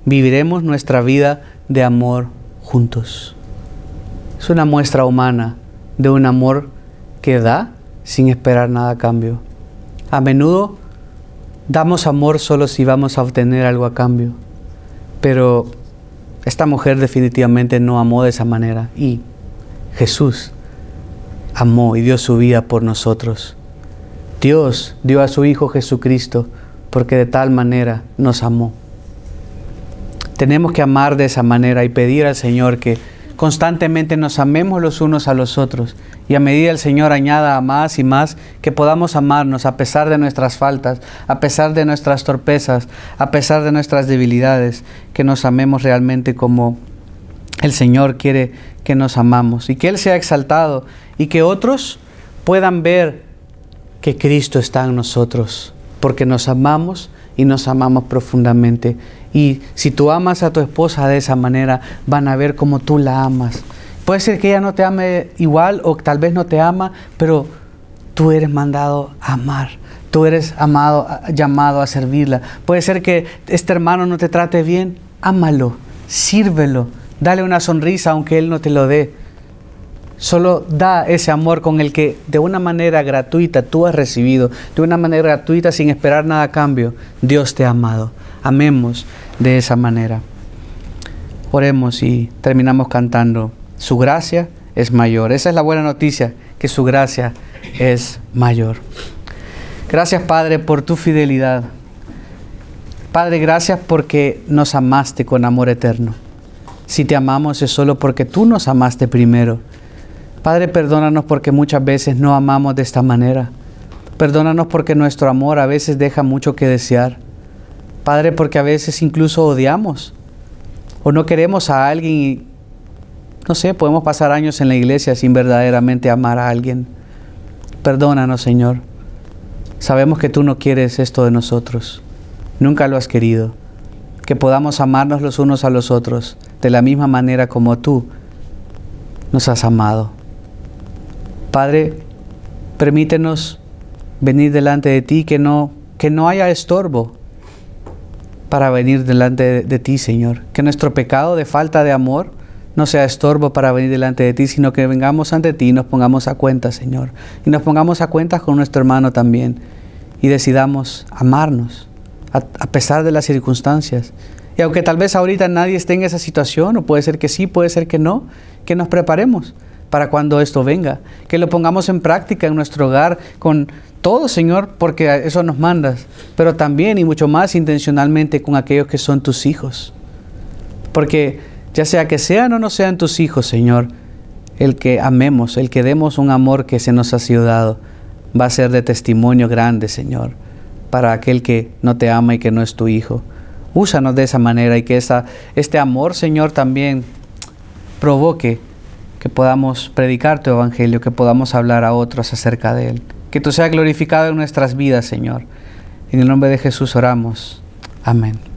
viviremos nuestra vida de amor juntos. Es una muestra humana de un amor que da sin esperar nada a cambio. A menudo damos amor solo si vamos a obtener algo a cambio. Pero esta mujer definitivamente no amó de esa manera. Y Jesús amó y dio su vida por nosotros. Dios dio a su Hijo Jesucristo porque de tal manera nos amó. Tenemos que amar de esa manera y pedir al Señor que constantemente nos amemos los unos a los otros. Y a medida el Señor añada más y más, que podamos amarnos a pesar de nuestras faltas, a pesar de nuestras torpezas, a pesar de nuestras debilidades, que nos amemos realmente como el Señor quiere que nos amamos. Y que Él sea exaltado y que otros puedan ver que Cristo está en nosotros, porque nos amamos y nos amamos profundamente. Y si tú amas a tu esposa de esa manera, van a ver cómo tú la amas. Puede ser que ella no te ame igual o tal vez no te ama, pero tú eres mandado a amar. Tú eres llamado a servirla. Puede ser que este hermano no te trate bien, ámalo, sírvelo, dale una sonrisa aunque él no te lo dé. Solo da ese amor con el que de una manera gratuita tú has recibido, de una manera gratuita sin esperar nada a cambio. Dios te ha amado. Amemos de esa manera. Oremos y terminamos cantando. Su gracia es mayor. Esa es la buena noticia, que su gracia es mayor. Gracias, Padre, por tu fidelidad. Padre, gracias porque nos amaste con amor eterno. Si te amamos es solo porque tú nos amaste primero. Padre, perdónanos porque muchas veces no amamos de esta manera. Perdónanos porque nuestro amor a veces deja mucho que desear. Padre, porque a veces incluso odiamos o no queremos a alguien y, no sé, podemos pasar años en la iglesia sin verdaderamente amar a alguien. Perdónanos, Señor. Sabemos que tú no quieres esto de nosotros. Nunca lo has querido. Que podamos amarnos los unos a los otros de la misma manera como tú nos has amado. Padre, permítenos venir delante de ti, que no haya estorbo para venir delante de ti, Señor. Que nuestro pecado de falta de amor no sea estorbo para venir delante de ti, sino que vengamos ante ti y nos pongamos a cuenta, Señor. Y nos pongamos a cuentas con nuestro hermano también. Y decidamos amarnos a pesar de las circunstancias. Y aunque tal vez ahorita nadie esté en esa situación, o puede ser que sí, puede ser que no, que nos preparemos para cuando esto venga, que lo pongamos en práctica en nuestro hogar con todo, Señor, porque eso nos mandas, pero también y mucho más intencionalmente con aquellos que son tus hijos. Porque ya sea que sean o no sean tus hijos, Señor, el que amemos, el que demos un amor que se nos ha sido dado, va a ser de testimonio grande, Señor, para aquel que no te ama y que no es tu hijo. Úsanos de esa manera y que este amor, Señor, también provoque que podamos predicar tu evangelio, que podamos hablar a otros acerca de él. Que tú seas glorificado en nuestras vidas, Señor. En el nombre de Jesús oramos. Amén.